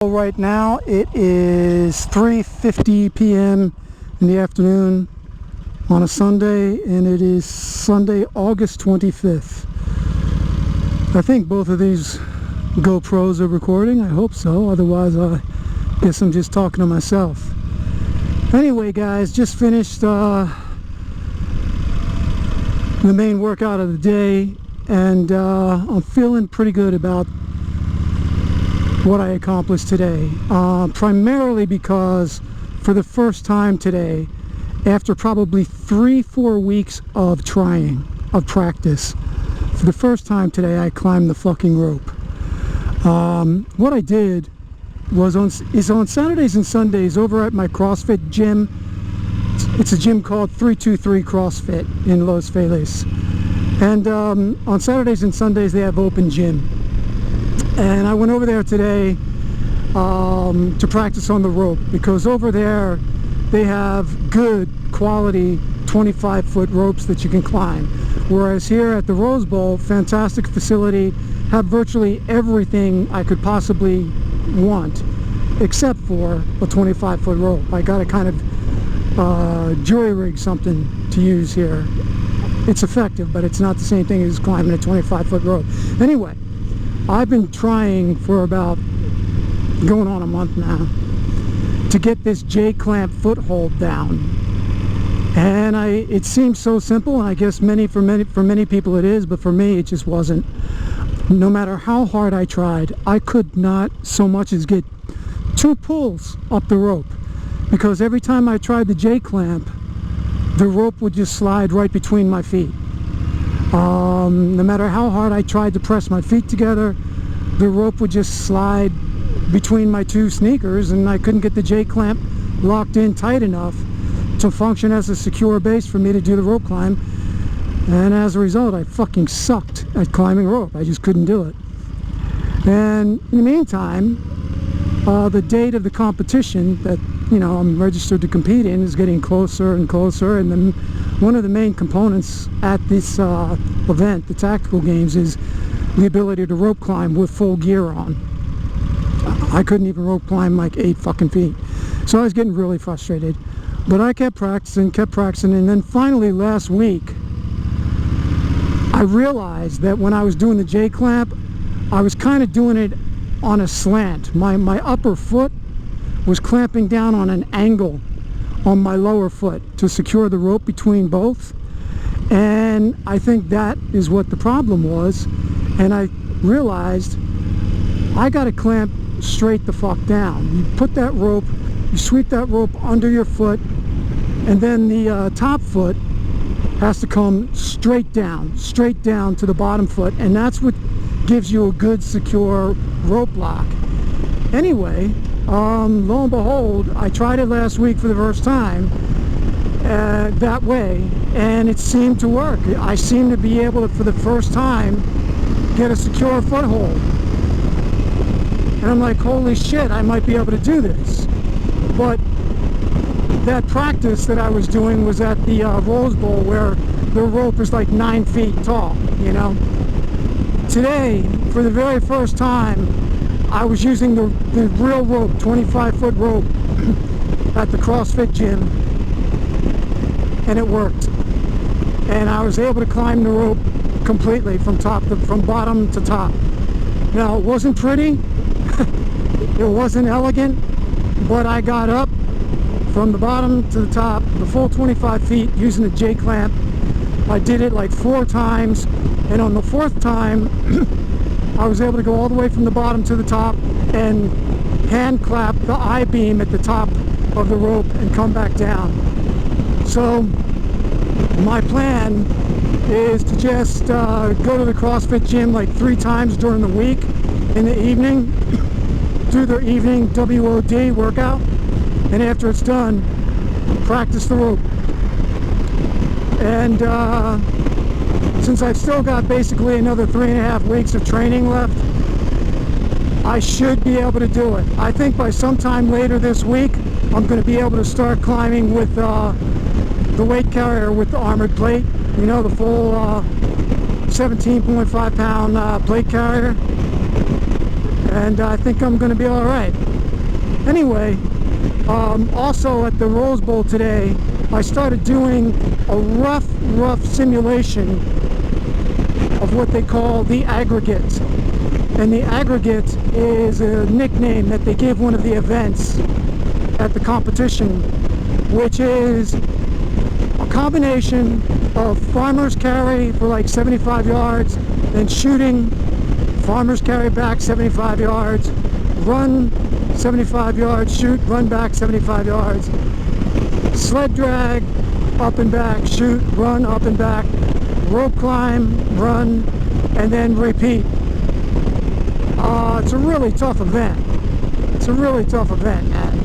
Right now it is 3:50 p.m. in the afternoon on a Sunday, and it is Sunday, August 25th. I think both of these GoPros are recording. I hope so, otherwise I guess I'm just talking to myself. Anyway guys, just finished the main workout of the day, and I'm feeling pretty good about what I accomplished today, primarily because for the first time today, after probably 3-4 weeks of practice, for the first time today I climbed the fucking rope. What I did was on Saturdays and Sundays over at my CrossFit gym. It's a gym called 323 CrossFit in Los Feliz, and on Saturdays and Sundays they have open gym. And I went over there today to practice on the rope, because over there they have good quality 25-foot ropes that you can climb, whereas here at the Rose Bowl, fantastic facility, have virtually everything I could possibly want except for a 25-foot rope. I got to kind of jury rig something to use here. It's effective, but it's not the same thing as climbing a 25-foot rope. Anyway, I've been trying for about going on a month now to get this J-clamp foothold down, and it seems so simple, and I guess for many people it is, but for me it just wasn't. No matter how hard I tried, I could not so much as get 2 pulls up the rope, because every time I tried the J-clamp, the rope would just slide right between my feet. No matter how hard I tried to press my feet together, the rope would just slide between my 2 sneakers, and I couldn't get the J-clamp locked in tight enough to function as a secure base for me to do the rope climb. And as a result, I fucking sucked at climbing rope. I just couldn't do it. And in the meantime, the date of the competition that I'm registered to compete in is getting closer and closer, and then one of the main components at this event, the tactical games, is the ability to rope climb with full gear on. I couldn't even rope climb like 8 fucking feet, so I was getting really frustrated, but I kept practicing, and then finally last week I realized that when I was doing the J-clamp, I was kind of doing it on a slant. My upper foot was clamping down on an angle on my lower foot to secure the rope between both, and I think that is what the problem was. And I realized I got to clamp straight the fuck down. You put that rope, you sweep that rope under your foot, and then the top foot has to come straight down to the bottom foot, and that's what gives you a good secure rope lock. Anyway, lo and behold, I tried it last week for the first time that way, and it seemed to work. I seemed to be able to, for the first time, get a secure foothold. And I'm like, holy shit, I might be able to do this. But that practice that I was doing was at the Rose Bowl, where the rope is like 9 feet tall, Today, for the very first time, I was using the real rope, 25-foot rope at the CrossFit gym, and it worked. And I was able to climb the rope completely from bottom to top. Now, it wasn't pretty, it wasn't elegant, but I got up from the bottom to the top, the full 25 feet, using the J-clamp. I did it like 4 times, and on the 4th time, I was able to go all the way from the bottom to the top and hand clap the I-beam at the top of the rope and come back down. So my plan is to just go to the CrossFit gym like 3 times during the week in the evening, do their evening WOD workout, and after it's done, practice the rope. And since I've still got basically another 3.5 weeks of training left, I should be able to do it. I think by sometime later this week, I'm going to be able to start climbing with the weight carrier with the armored plate, the full 17.5 pound plate carrier, and I think I'm going to be all right. Anyway, also at the Rose Bowl today, I started doing a rough simulation of what they call the aggregate. And the aggregate is a nickname that they give one of the events at the competition, which is a combination of farmer's carry for like 75 yards, then shooting, farmer's carry back 75 yards, run 75 yards, shoot, run back 75 yards, sled drag, up and back, shoot, run, up and back, rope climb, run, and then repeat. It's a really tough event. It's a really tough event, man.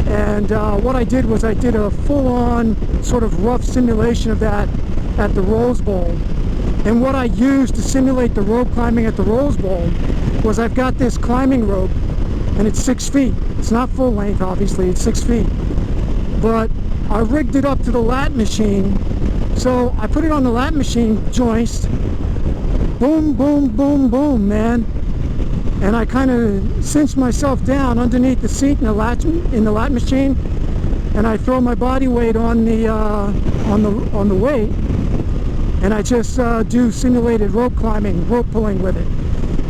And what I did was I did a full-on sort of rough simulation of that at the Rose Bowl. And what I used to simulate the rope climbing at the Rose Bowl was I've got this climbing rope, and it's 6 feet. It's not full length, obviously, it's 6 feet. But I rigged it up to the lat machine, so I put it on the lat machine joist, boom, boom, boom, boom, man. And I kind of cinch myself down underneath the seat in the lat machine, and I throw my body weight on the weight, and I just do simulated rope climbing, rope pulling with it.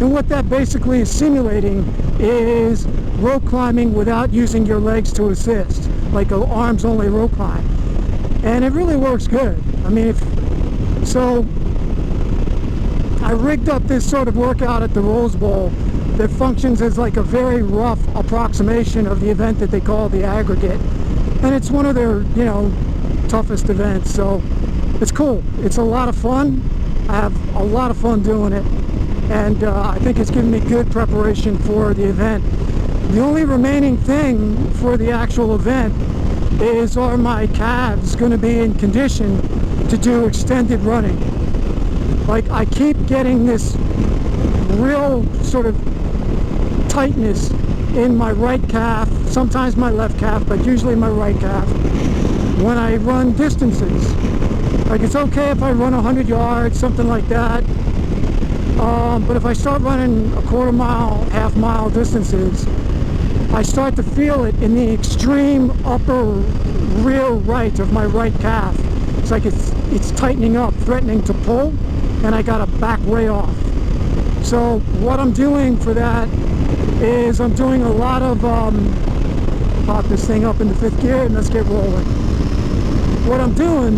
And what that basically is simulating is rope climbing without using your legs to assist, like an arms only rope climb. And it really works good. I mean, so I rigged up this sort of workout at the Rose Bowl that functions as like a very rough approximation of the event that they call the aggregate. And it's one of their, you know, toughest events, so it's cool. It's a lot of fun. I have a lot of fun doing it, and I think it's given me good preparation for the event. The only remaining thing for the actual event is, are my calves going to be in condition to do extended running? Like, I keep getting this real sort of tightness in my right calf, sometimes my left calf, but usually my right calf, when I run distances. Like, it's okay if I run 100 yards, something like that, but if I start running a quarter mile, half mile distances, I start to feel it in the extreme upper rear right of my right calf. It's like it's tightening up, threatening to pull, and I gotta back way off. So what I'm doing for that is I'm doing a lot of, pop this thing up into 5th gear and let's get rolling. What I'm doing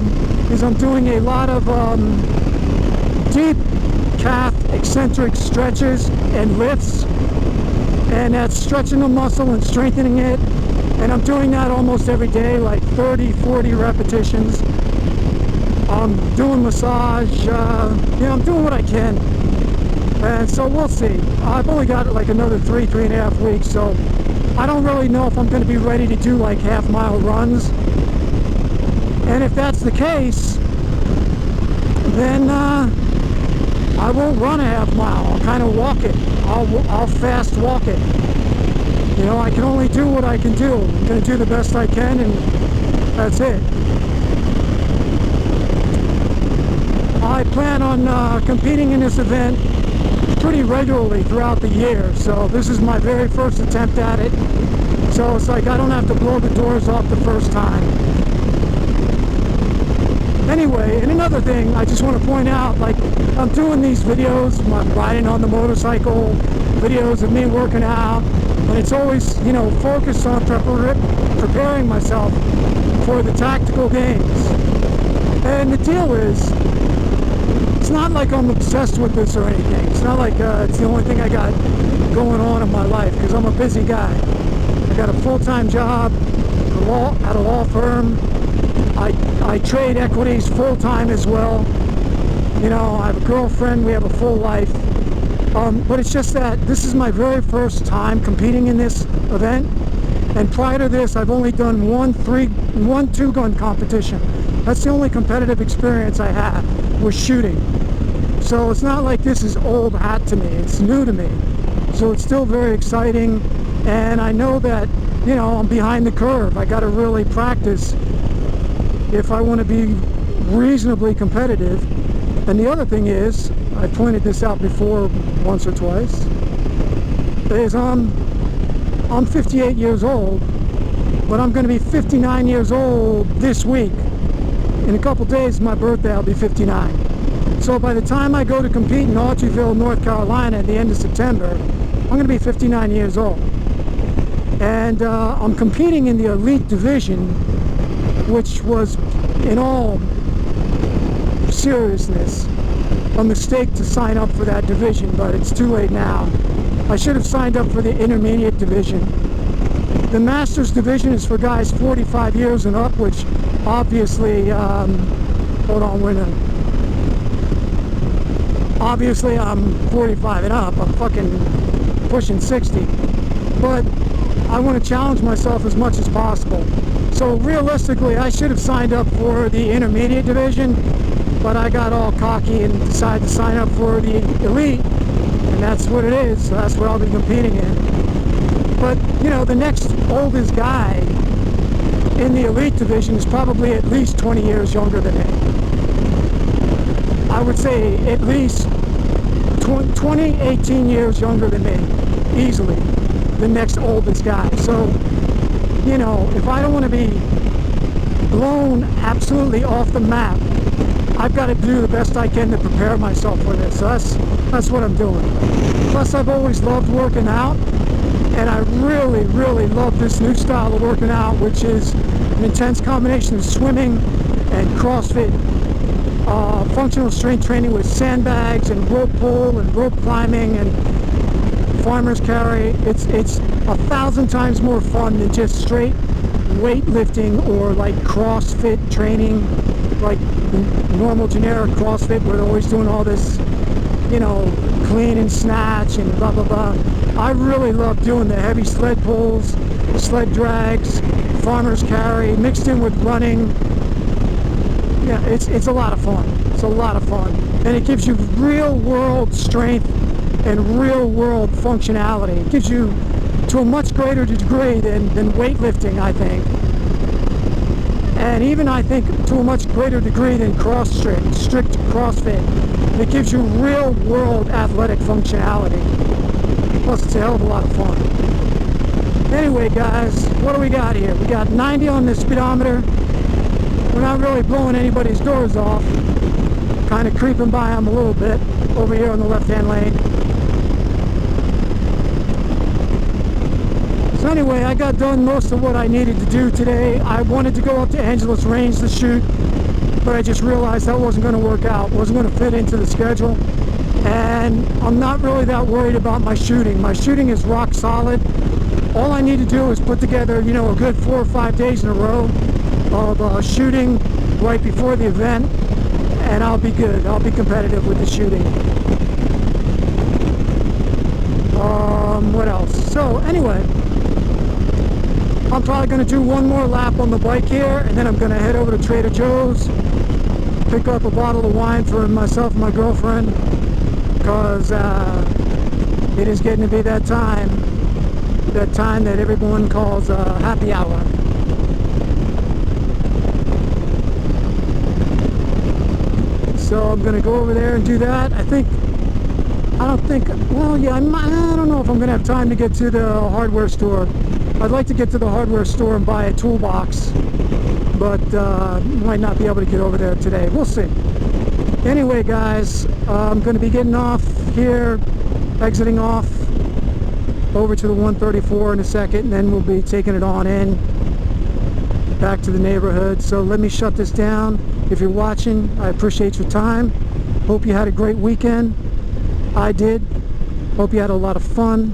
is I'm doing a lot of deep calf eccentric stretches and lifts, and that's stretching the muscle and strengthening it, and I'm doing that almost every day, like 30-40 repetitions. I'm doing massage, I'm doing what I can, and so we'll see. I've only got like another 3.5 weeks, so I don't really know if I'm going to be ready to do like half-mile runs. And if that's the case, then I won't run a half mile. I'll kind of walk it. I'll fast walk it. You know, I can only do what I can do. I'm going to do the best I can, and that's it. I plan on competing in this event pretty regularly throughout the year, so this is my very first attempt at it. So it's like I don't have to blow the doors off the first time. Anyway, and another thing I just want to point out, like, I'm doing these videos, I'm riding on the motorcycle, videos of me working out, and it's always, you know, focused on preparing myself for the tactical games. And the deal is, it's not like I'm obsessed with this or anything. It's not like it's the only thing I got going on in my life, because I'm a busy guy. I got a full-time job at a law firm. I trade equities full-time as well. You know, I have a girlfriend, we have a full life. But it's just that this is my very first time competing in this event. And prior to this, I've only done one 2-gun competition. That's the only competitive experience I have, was shooting. So it's not like this is old hat to me, it's new to me. So it's still very exciting, and I know that, you know, I'm behind the curve. I got to really practice if I want to be reasonably competitive. And the other thing is, I pointed this out before once or twice, is I'm 58 years old, but I'm going to be 59 years old this week. In a couple days, my birthday, I'll be 59. So by the time I go to compete in Autryville, North Carolina at the end of September, I'm going to be 59 years old. And I'm competing in the elite division, which was, in all seriousness, a mistake to sign up for that division, but it's too late now. I should have signed up for the intermediate division. The Masters division is for guys 45 years and up, which obviously, hold on, obviously I'm 45 and up. I'm fucking pushing 60. But I want to challenge myself as much as possible. So realistically, I should have signed up for the intermediate division, but I got all cocky and decided to sign up for the elite, and that's what it is. So that's what I'll be competing in. But, you know, the next oldest guy in the elite division is probably at least 20 years younger than me. I would say at least 18 years younger than me, easily, the next oldest guy. So, you know, if I don't want to be blown absolutely off the map, I've got to do the best I can to prepare myself for this. So that's what I'm doing. Plus, I've always loved working out, and I really, really love this new style of working out, which is an intense combination of swimming and CrossFit, functional strength training with sandbags and rope pull and rope climbing and farmer's carry. It's 1,000 times more fun than just straight weightlifting or like CrossFit training, like normal generic CrossFit where they're always doing all this, you know, clean and snatch and blah blah blah. I really love doing the heavy sled pulls, sled drags, farmer's carry mixed in with running. Yeah, it's a lot of fun. It's a lot of fun, and it gives you real world strength and real world functionality. It gives you to a much greater degree than weightlifting, I think. And even, I think, to a much greater degree than strict CrossFit. It gives you real-world athletic functionality. Plus, it's a hell of a lot of fun. Anyway, guys, what do we got here? We got 90 on the speedometer. We're not really blowing anybody's doors off. Kind of creeping by them a little bit over here on the left-hand lane. So anyway, I got done most of what I needed to do today. I wanted to go up to Angeles Range to shoot, but I just realized that wasn't going to work out. Wasn't going to fit into the schedule. And I'm not really that worried about my shooting. My shooting is rock solid. All I need to do is put together, you know, a good 4 or 5 days in a row of shooting right before the event, and I'll be good. I'll be competitive with the shooting. What else? So anyway, I'm probably going to do one more lap on the bike here, and then I'm going to head over to Trader Joe's, pick up a bottle of wine for myself and my girlfriend, because it is getting to be that time that everyone calls happy hour. So I'm going to go over there and do that. I don't know if I'm going to have time to get to the hardware store. I'd like to get to the hardware store and buy a toolbox, but might not be able to get over there today. We'll see. Anyway, guys, I'm going to be getting off here, exiting off over to the 134 in a second, and then we'll be taking it on in back to the neighborhood. So let me shut this down. If you're watching, I appreciate your time. Hope you had a great weekend. I did. Hope you had a lot of fun.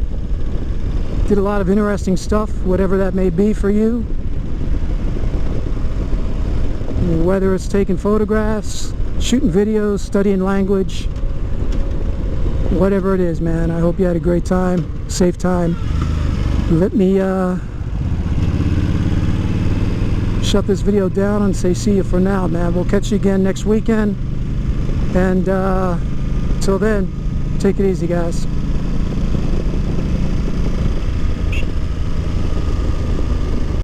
Did a lot of interesting stuff, whatever that may be for you. Whether it's taking photographs, shooting videos, studying language, whatever it is, man. I hope you had a great time, safe time. Let me shut this video down and say see you for now, man. We'll catch you again next weekend. And till then, take it easy, guys.